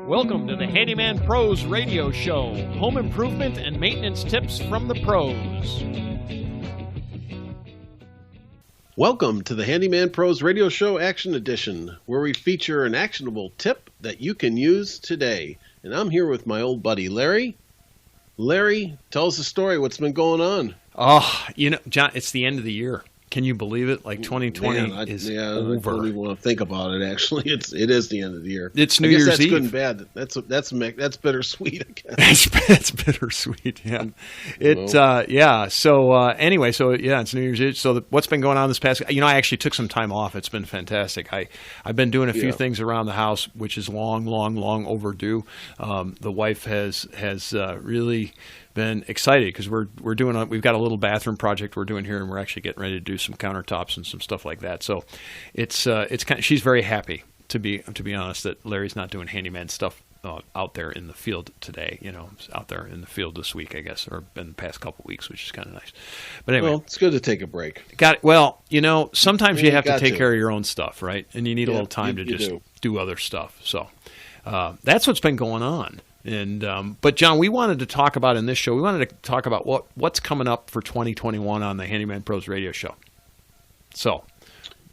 Welcome to the Handyman Pros radio show. Home improvement and maintenance tips from the pros. Welcome to the Handyman Pros radio show Action Edition, where we feature an actionable tip that you can use today. And I'm here with my old buddy, Larry. Larry, tell us a story. What's been going on? Oh, John, it's the end of the year. Can you believe it? Like 2020 is over. I don't even want to think about it. Actually, it is the end of the year. It's New Year's Eve. That's good and bad. That's bittersweet. I guess. That's bittersweet. Yeah. Anyway, it's New Year's Eve. So what's been going on this past? I actually took some time off. It's been fantastic. I've been doing a few things around the house, which is long overdue. The wife has really been excited because we've got a little bathroom project we're doing here, and we're actually getting ready to do some countertops and some stuff like that. So she's very happy to be honest that Larry's not doing handyman stuff out there in the field today. Out there in the field this week, I guess, or been the past couple of weeks, which is kind of nice. But anyway, well, it's good to take a break. Got it. Well, sometimes you have to take care of your own stuff, right? And you need a little time to just do other stuff. So that's what's been going on. But John, we wanted to talk about in this show. We wanted to talk about what's coming up for 2021 on the Handyman Pros radio show. So,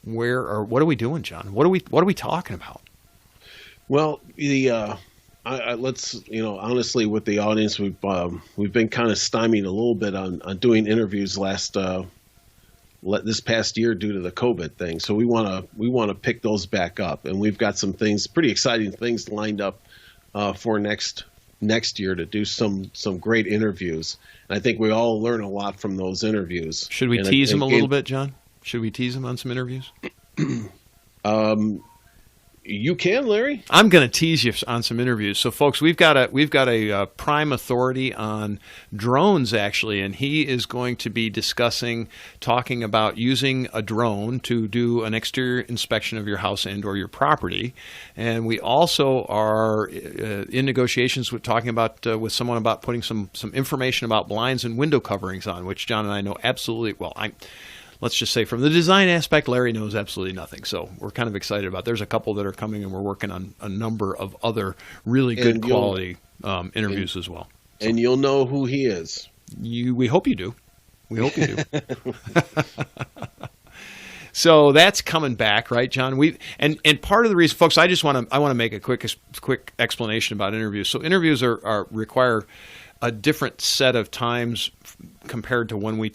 what are we doing, John? What are we talking about? Well, let's honestly, with the audience, we've been kind of stymied a little bit on doing interviews this past year due to the COVID thing. So we want to pick those back up, and we've got some pretty exciting things lined up for next year to do some great interviews. And I think we all learn a lot from those interviews. Should we tease them a little bit, John? Should we tease them on some interviews? You can, Larry. I'm going to tease you on some interviews. So, folks, we've got a prime authority on drones, actually, and he is going to be talking about using a drone to do an exterior inspection of your house and/or your property. And we also are in negotiations with someone about putting some information about blinds and window coverings on, which John and I know absolutely well. Let's just say from the design aspect, Larry knows absolutely nothing. So we're kind of excited about it. There's a couple that are coming, and we're working on a number of other really good quality interviews as well. So, and you'll know who he is. We hope you do. We hope you do. So that's coming back, right, John? And part of the reason, folks, I want to make a quick explanation about interviews. So interviews require a different set of times compared to when we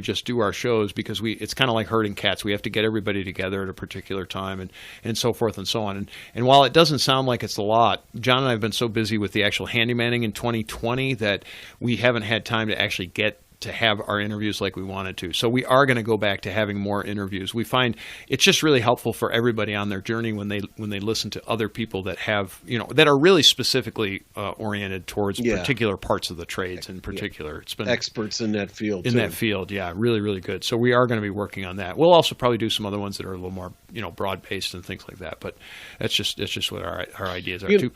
just do our shows, because it's kind of like herding cats. We have to get everybody together at a particular time and so forth and so on. And while it doesn't sound like it's a lot, John and I have been so busy with the actual handymanning in 2020 that we haven't had time to actually get to have our interviews like we wanted to. So we are going to go back to having more interviews. We find it's just really helpful for everybody on their journey when they listen to other people that have, that are really specifically oriented towards particular parts of the trades in particular. It's been experts in that field. Really, really good. So we are going to be working on that. We'll also probably do some other ones that are a little more, broad-based and things like that. But that's just what our ideas are too.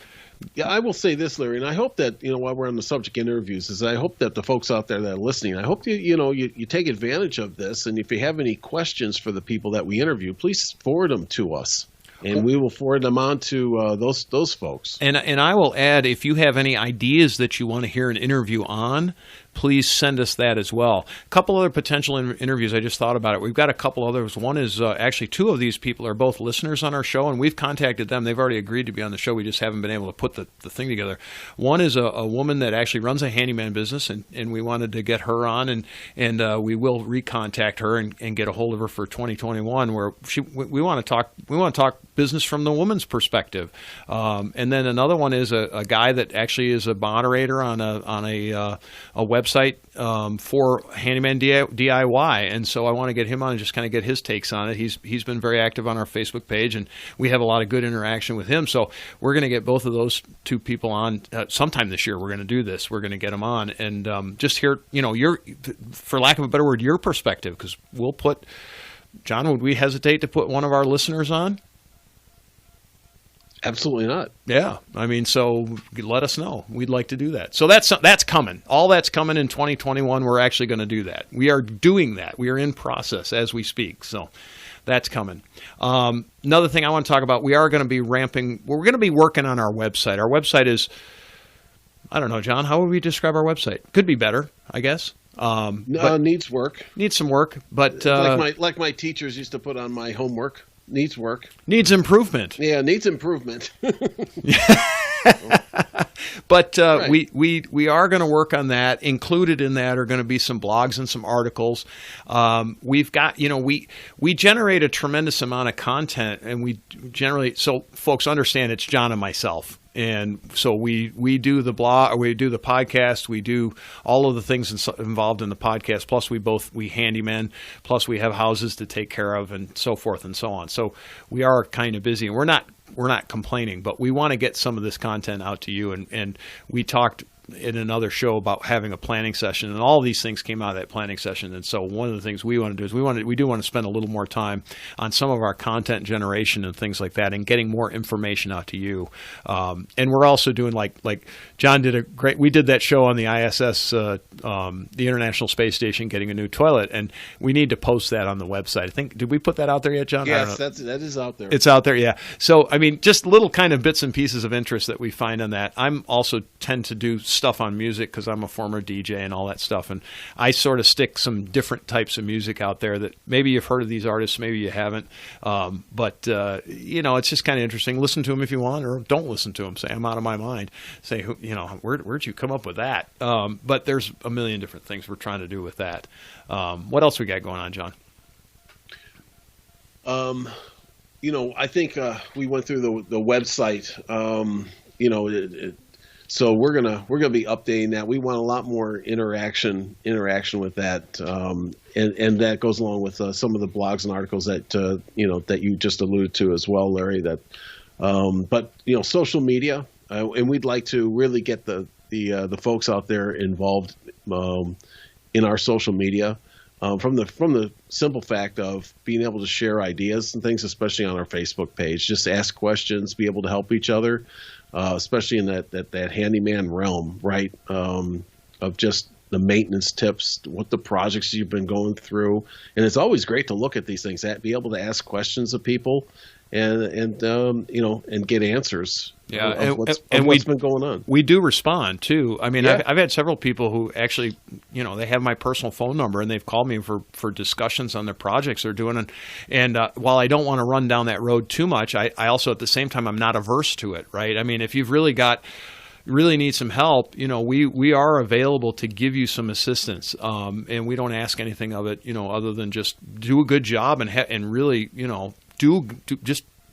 Yeah, I will say this, Larry, and I hope that, while we're on the subject of interviews, is I hope that the folks out there that are listening, I hope you take advantage of this. And if you have any questions for the people that we interview, please forward them to us, and we will forward them on to those folks. And I will add, if you have any ideas that you want to hear an interview on, please send us that as well. A couple other potential interviews, I just thought about it. We've got a couple others. One is actually two of these people are both listeners on our show, and we've contacted them. They've already agreed to be on the show. We just haven't been able to put the thing together. One is a woman that actually runs a handyman business, and we wanted to get her on, and we will recontact her and get a hold of her for 2021, where we want to talk business from the woman's perspective. And then another one is a guy that actually is a moderator on a website for Handyman DIY, and so I want to get him on and just kind of get his takes on it. He's been very active on our Facebook page, and we have a lot of good interaction with him. So we're going to get both of those two people on sometime this year. We're going to do this. We're going to get them on and just hear, your, for lack of a better word, your perspective, because we'll put. John, would we hesitate to put one of our listeners on? Absolutely not. Yeah. So let us know. We'd like to do that. So that's coming. All that's coming in 2021. We're actually going to do that. We are doing that. We are in process as we speak. So That's coming. Another thing I want to talk about, we are going to be ramping. We're going to be working on our website. Our website is, I don't know, John, how would we describe our website? Could be better, I guess. Needs work. Needs some work, but like my teachers used to put on my homework. Needs work. Needs improvement. Yeah, needs improvement. But Right. we are going to work on that. Included in that are going to be some blogs and some articles. We've got, we generate a tremendous amount of content, and we generally, so folks understand it's John and myself. And so we do the blog, we do the podcast, we do all of the things involved in the podcast. Plus we handyman, plus we have houses to take care of, and so forth and so on. So we are kind of busy, and we're not complaining, but we want to get some of this content out to you. And we talked in another show about having a planning session, and all these things came out of that planning session. And so one of the things we want to do is we do want to spend a little more time on some of our content generation and things like that, and getting more information out to you. And we're also doing like John did we did that show on the ISS, the International Space Station, getting a new toilet, and we need to post that on the website. I think, did we put that out there yet, John? Yes, that is out there. It's out there, yeah. So, I mean, just little kind of bits and pieces of interest that we find on that. I'm also tend to do stuff on music because I'm a former DJ and all that stuff, and I sort of stick some different types of music out there that maybe you've heard of these artists, maybe you haven't, but it's just kind of interesting. Listen to them if you want, or don't listen to them. Say, I'm out of my mind. Say, where'd you come up with that? But there's a million different things we're trying to do with that. What else we got going on, John? I think we went through the website. So we're gonna be updating that. We want a lot more interaction with that, and that goes along with some of the blogs and articles that that you just alluded to as well, Larry. That, but social media, and we'd like to really get the folks out there involved in our social media. From the simple fact of being able to share ideas and things, especially on our Facebook page, just ask questions, be able to help each other, especially in that handyman realm, right? Of just the maintenance tips, what the projects you've been going through, and it's always great to look at these things, be able to ask questions of people, and get answers. Yeah, of what's been going on. We do respond too. I mean, Yeah. I've had several people who actually, they have my personal phone number, and they've called me for discussions on their projects they're doing. And while I don't want to run down that road too much, I also at the same time I'm not averse to it. Right? I mean, if you've really need some help, we are available to give you some assistance, and we don't ask anything of it, other than just do a good job and really,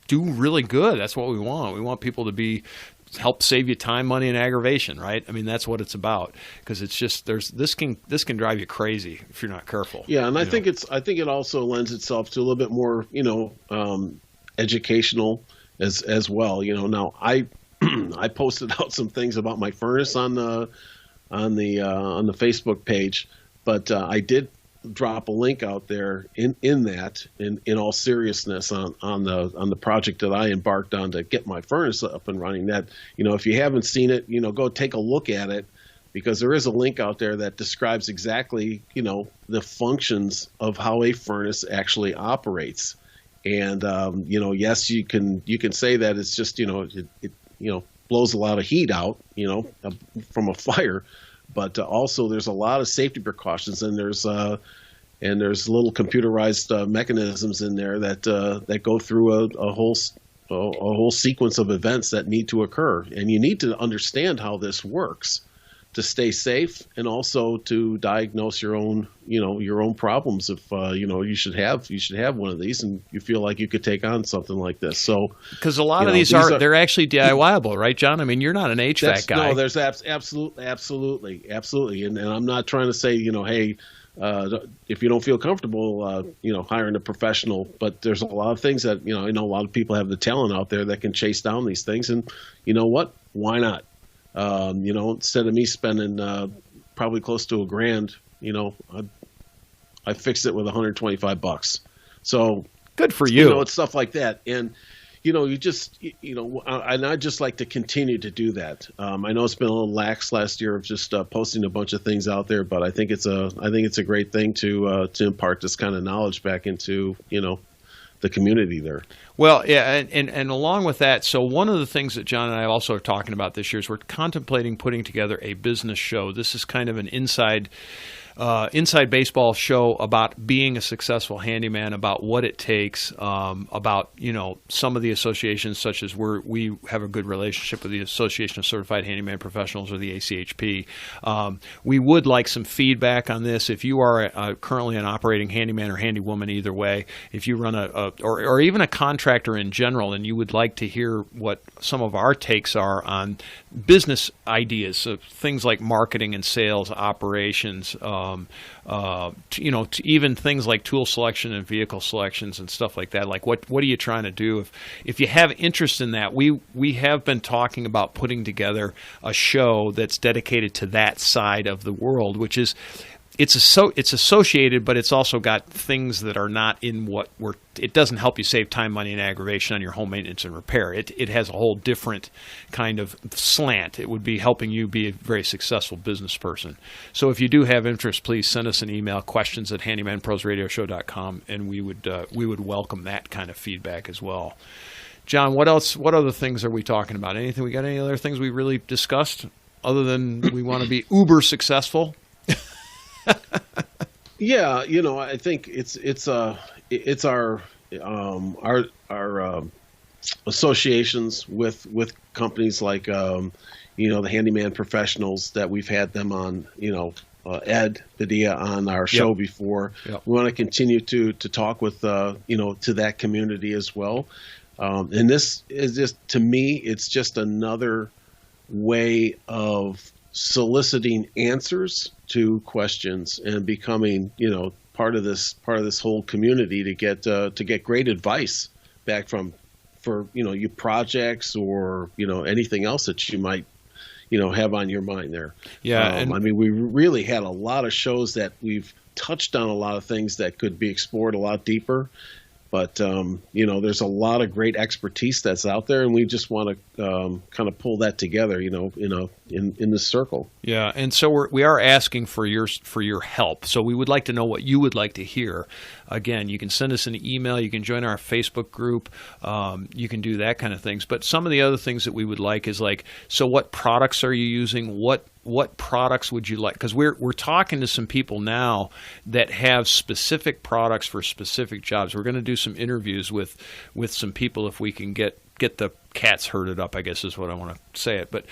do really good. That's what we want. We want people to help save you time, money, and aggravation, right? I mean, that's what it's about, because it's just this can drive you crazy if you're not careful. Yeah, and I think it also lends itself to a little bit more, educational as well. Now I posted out some things about my furnace on the Facebook page, but I did drop a link out there in all seriousness on the project that I embarked on to get my furnace up and running. That, if you haven't seen it, go take a look at it, because there is a link out there that describes exactly, the functions of how a furnace actually operates. And yes, you can say that it's just, it blows a lot of heat out, from a fire, but also there's a lot of safety precautions, and there's little computerized mechanisms in there that go through a whole sequence of events that need to occur, and you need to understand how this works to stay safe, and also to diagnose your own problems. If you should have one of these, and you feel like you could take on something like this. So, because a lot of these they're actually DIYable, right, John? I mean, you're not an HVAC guy. No, there's absolutely, and I'm not trying to say, hey, if you don't feel comfortable, hiring a professional, but there's a lot of things that, I know a lot of people have the talent out there that can chase down these things, and you know what? Why not? Instead of me spending probably close to $1,000, I fixed it with $125. So good for you. It's stuff like that, and you just and I just like to continue to do that. I know it's been a little lax last year of just posting a bunch of things out there, but I think it's a great thing to impart this kind of knowledge back into the community there. Well, yeah, and along with that, so one of the things that John and I also are talking about this year is we're contemplating putting together a business show. This is kind of an inside baseball show about being a successful handyman, about what it takes, about some of the associations, such as we have a good relationship with the Association of Certified Handyman Professionals, or the ACHP. We would like some feedback on this. If you are currently an operating handyman or handywoman, either way, if you run or even a contractor in general, and you would like to hear what some of our takes are on business ideas, so things like marketing and sales, operations, even things like tool selection and vehicle selections and stuff like that. Like what are you trying to do? If you have interest in that, we have been talking about putting together a show that's dedicated to that side of the world, which is it's associated, but it's also got things that are not in it doesn't help you save time, money, and aggravation on your home maintenance and repair. It has a whole different kind of slant. It would be helping you be a very successful business person. So if you do have interest, please send us an email, questions@handymanprosradioshow.com, and we would welcome that kind of feedback as well. John, what else? What other things are we talking about? Anything? We got any other things we really discussed other than we want to be uber successful? Yeah, I think it's our associations with companies like the Handyman Professionals that we've had them on, Ed Padilla on our show before. Yep. We want to continue to talk with to that community as well. And this is just, to me, it's just another way of soliciting answers to questions and becoming, part of this whole community to get great advice back for your projects or anything else that you might have on your mind there. Yeah, we really had a lot of shows that we've touched on a lot of things that could be explored a lot deeper. But, there's a lot of great expertise that's out there, and we just want to kind of pull that together, in this circle. Yeah, and so we are asking for your help. So we would like to know what you would like to hear. Again, you can send us an email. You can join our Facebook group. You can do that kind of things. But some of the other things that we would like is so what products are you using? What products would you like? Because we're talking to some people now that have specific products for specific jobs. We're going to do some interviews with some people if we can get the cats herded up, I guess is what I want to say it. But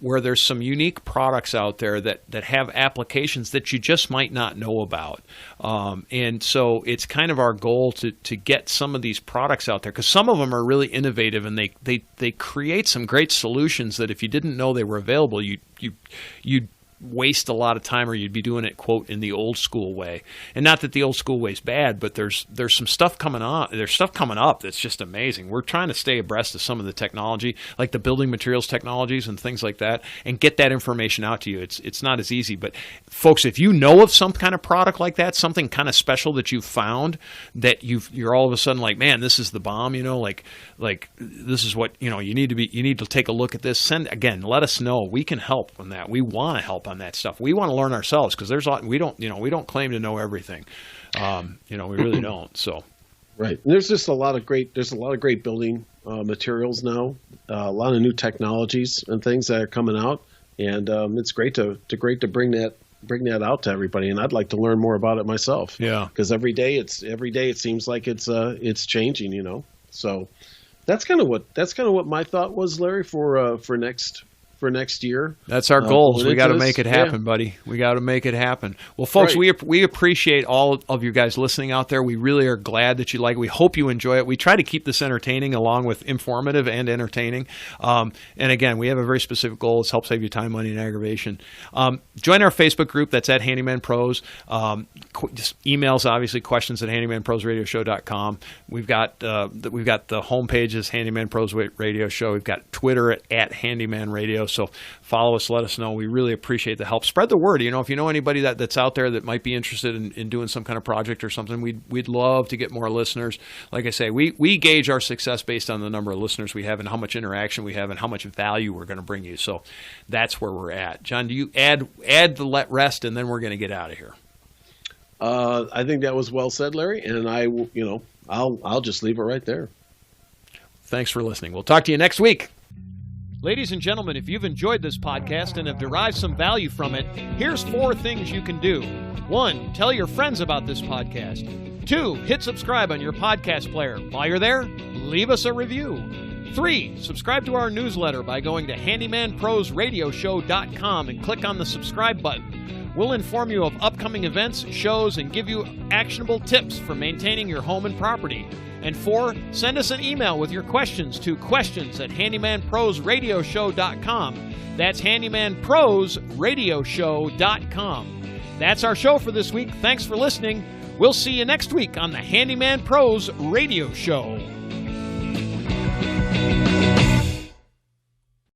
where there's some unique products out there that have applications that you just might not know about. And so it's kind of our goal to get some of these products out there, because some of them are really innovative, and they create some great solutions that if you didn't know they were available, you'd waste a lot of time, or you'd be doing it, quote, in the old school way. And not that the old school way is bad, but there's some stuff coming on. There's stuff coming up that's just amazing. We're trying to stay abreast of some of the technology, like the building materials technologies and things like that, and get that information out to you. It's not as easy, but folks, if you know of some kind of product like that, something kind of special that you've found that you're all of a sudden like, man, this is the bomb, like this is what, you need to take a look at this. Let us know. We can help on that. We want to help on that stuff. We want to learn ourselves, because we don't claim to know everything. We really don't. So, right. And there's just a lot of great building materials now, a lot of new technologies and things that are coming out, and it's great to bring that out to everybody. And I'd like to learn more about it myself. Yeah. Because every day it seems like it's changing. So that's kind of what my thought was, Larry, for next year. That's our goals. We got to make it happen, buddy. We got to make it happen. Well, folks, right. we appreciate all of you guys listening out there. We really are glad that you like it. We hope you enjoy it. We try to keep this entertaining along with informative and entertaining. And again, we have a very specific goal. It's help save you time, money, and aggravation. Join our Facebook group. That's at Handyman Pros. Just emails, obviously, questions@handymanprosradioshow.com. We've got the home pages, Handyman Pros Radio Show. We've got Twitter at Handyman Radio. So follow us, let us know. We really appreciate the help. Spread the word. If you know anybody that's out there that might be interested in doing some kind of project or something, we'd love to get more listeners. Like I say, we gauge our success based on the number of listeners we have and how much interaction we have and how much value we're going to bring you. So that's where we're at. John, do you add the let rest, and then we're going to get out of here? I think that was well said, Larry, and I'll just leave it right there. Thanks for listening. We'll talk to you next week. Ladies and gentlemen, if you've enjoyed this podcast and have derived some value from it, here's 4 things you can do. 1, tell your friends about this podcast. 2, hit subscribe on your podcast player. While you're there, leave us a review. 3, subscribe to our newsletter by going to handymanprosradioshow.com and click on the subscribe button. We'll inform you of upcoming events, shows, and give you actionable tips for maintaining your home and property. And 4, send us an email with your questions to questions@handymanprosradioshow.com. That's handymanprosradioshow.com. That's our show for this week. Thanks for listening. We'll see you next week on the Handyman Pros Radio Show.